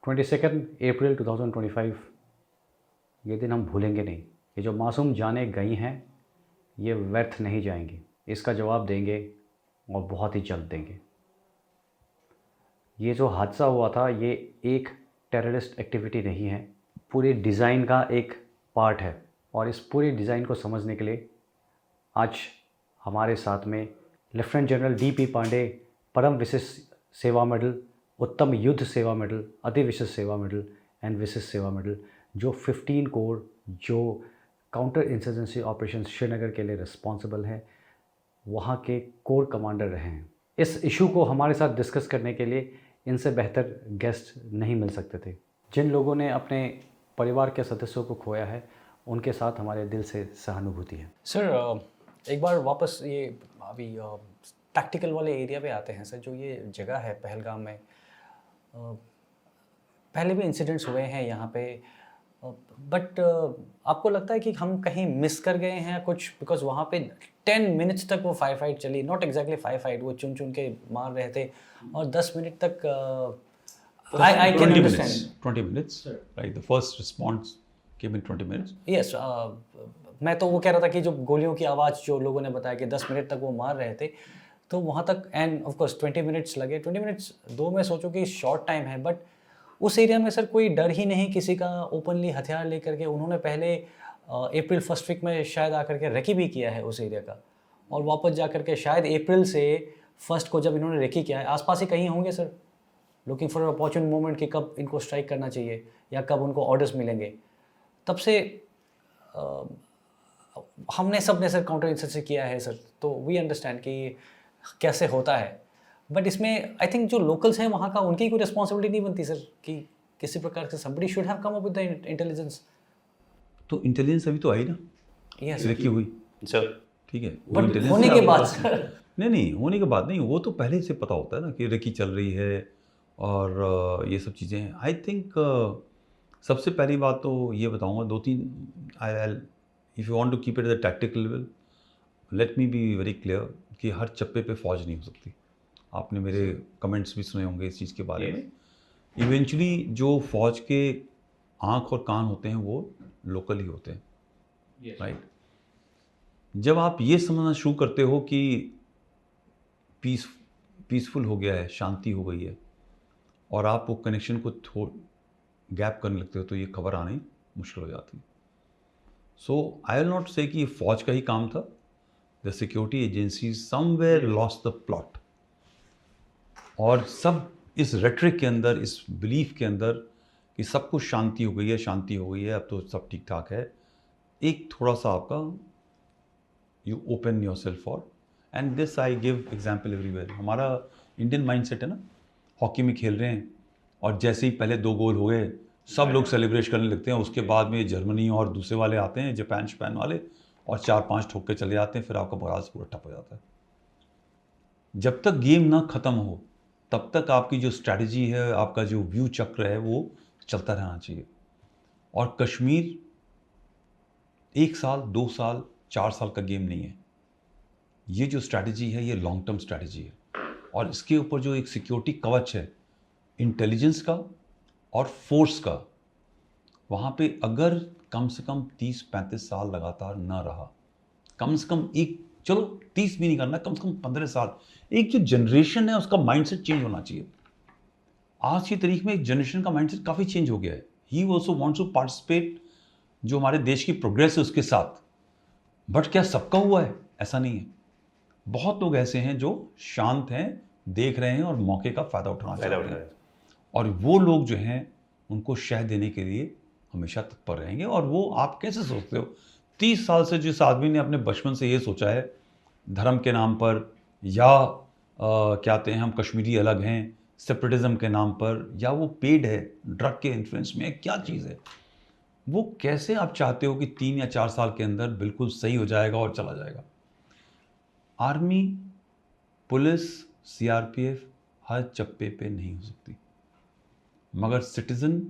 22 अप्रैल 2025, ये दिन हम भूलेंगे नहीं। ये जो मासूम जानें गई हैं, ये व्यर्थ नहीं जाएंगी। इसका जवाब देंगे और बहुत ही जल्द देंगे। ये जो हादसा हुआ था, ये एक टेररिस्ट एक्टिविटी नहीं है, पूरे डिज़ाइन का एक पार्ट है। और इस पूरे डिज़ाइन को समझने के लिए आज हमारे साथ में लेफ्टिनेंट जनरल डी.पी. पांडे, परम विशिष्ट सेवा मेडल, उत्तम युद्ध सेवा मेडल, अति विशिष्ट सेवा मेडल एंड विशिष्ट सेवा मेडल, जो 15 कोर जो काउंटर इंसर्जेंसी ऑपरेशन श्रीनगर के लिए रिस्पॉन्सिबल हैं, वहाँ के कोर कमांडर रहे हैं। इस इशू को हमारे साथ डिस्कस करने के लिए इनसे बेहतर गेस्ट नहीं मिल सकते थे। जिन लोगों ने अपने परिवार के सदस्यों को खोया है, उनके साथ हमारे दिल से सहानुभूति है। सर, एक बार वापस ये अभी टैक्टिकल वाले एरिया पे आते हैं सर। जो ये जगह है पहलगाम में, पहले भी इंसिडेंट्स हुए हैं यहाँ पे, बट आपको लगता है कि हम कहीं मिस कर गए हैं कुछ? बिकॉज वहाँ पे 10 मिनट्स तक वो फाइट चली, नॉट एग्जैक्टली फाइट, वो चुन चुन के मार रहे थे, और 10 मिनट तक I can understand. 20 minutes, right? The first response came in 20 minutes. Yes, मैं तो वो कह रहा था कि जो गोलियों की आवाज़ जो लोगों ने बताया कि 10 मिनट तक वो मार रहे थे, तो वहाँ तक, एंड ऑफ कोर्स 20 मिनट्स लगे। 20 मिनट्स दो मैं सोचूं कि शॉर्ट टाइम है, बट उस एरिया में सर कोई डर ही नहीं किसी का, ओपनली हथियार लेकर के उन्होंने पहले अप्रैल फर्स्ट वीक में शायद आकर के रेकी भी किया है उस एरिया का, और वापस जा कर के शायद अप्रैल से फर्स्ट को जब इन्होंने रेकी किया है, आसपास ही कहीं होंगे sir, looking for opportune moment कि कब इनको स्ट्राइक करना चाहिए या कब उनको ऑर्डर्स मिलेंगे। तब से हमने सब ने सर काउंटर इंसर्जेंसी किया है सर, तो वी अंडरस्टैंड कि कैसे होता है, बट इसमें आई थिंक जो लोकल्स हैं वहाँ का, उनकी कोई रिस्पॉन्सिबिलिटी नहीं बनती सर कि किसी प्रकार से somebody should have come up with the intelligence। तो इंटेलिजेंस अभी तो आई ना, यस रेकी हुई सर, ठीक है, बट intelligence होने से के आप- बाद सर, नहीं होने के बाद नहीं, वो तो पहले से पता होता है ना कि रेकी चल रही है और ये सब चीज़ें हैं। आई थिंक सबसे पहली बात तो ये बताऊंगा, दो तीन, I if you want to keep it at the tactical level, let me be very clear कि हर चप्पे पे फौज नहीं हो सकती। आपने मेरे कमेंट्स भी सुने होंगे इस चीज़ के बारे में। इवेंचुअली जो फौज के आँख और कान होते हैं वो लोकल ही होते हैं, राइट? जब आप ये समझना शुरू करते हो कि पीसफुल हो गया है, शांति हो गई है, और आप वो कनेक्शन को गैप करने लगते हो, तो ये खबर आनी मुश्किल हो जाती है। सो आई विल नॉट से कि ये फौज का ही काम था। The security agency somewhere lost the plot, और सब इस रेटरिक के अंदर, इस बिलीफ के अंदर कि सब कुछ शांति हो गई है, शांति हो गई है, अब तो सब ठीक ठाक है, एक थोड़ा सा आपका you open your self for, and this I give example everywhere. हमारा इंडियन माइंडसेट है ना, हॉकी में खेल रहे हैं और जैसे ही पहले 2 गोल हो गए सब लोग सेलिब्रेट करने लगते हैं, उसके बाद में जर्मनी और दूसरे वाले आते हैं, जापान वाले, और 4-5 ठोक के चले जाते हैं, फिर आपका बराज पूरा ठप हो जाता है। जब तक गेम ना ख़त्म हो तब तक आपकी जो स्ट्रैटेजी है, आपका जो व्यू चक्र है, वो चलता रहना चाहिए। और कश्मीर 1 साल, 2 साल, 4 साल का गेम नहीं है। ये जो स्ट्रैटेजी है, ये लॉन्ग टर्म स्ट्रैटेजी है, और इसके ऊपर जो एक सिक्योरिटी कवच है इंटेलिजेंस का और फोर्स का, वहाँ पे अगर कम से कम 30-35 साल लगातार ना रहा, कम से कम एक, चलो 30 भी नहीं करना, कम से कम 15 साल, एक जो जनरेशन है उसका माइंडसेट चेंज होना चाहिए। आज की तारीख में एक जनरेशन का माइंडसेट काफ़ी चेंज हो गया है। He also wants to participate, जो हमारे देश की प्रोग्रेस है उसके साथ। बट क्या सबका हुआ है? ऐसा नहीं है। बहुत लोग ऐसे हैं जो शांत हैं, देख रहे हैं और मौके का फ़ायदा उठाना चाहते हैं, और वो लोग जो हैं उनको शह देने के लिए हमेशा तत्पर रहेंगे। और वो आप कैसे सोचते हो, 30 साल से जिस आदमी ने अपने बचपन से ये सोचा है धर्म के नाम पर, या क्या कहते हैं हम कश्मीरी अलग हैं सेपरेटिज्म के नाम पर, या वो पेड है ड्रग के इन्फ्लुएंस में, क्या चीज़ है, वो कैसे आप चाहते हो कि 3 या 4 साल के अंदर बिल्कुल सही हो जाएगा और चला जाएगा? आर्मी, पुलिस, सीआरपीएफ हर चप्पे पे नहीं हो सकती, मगर सिटीज़न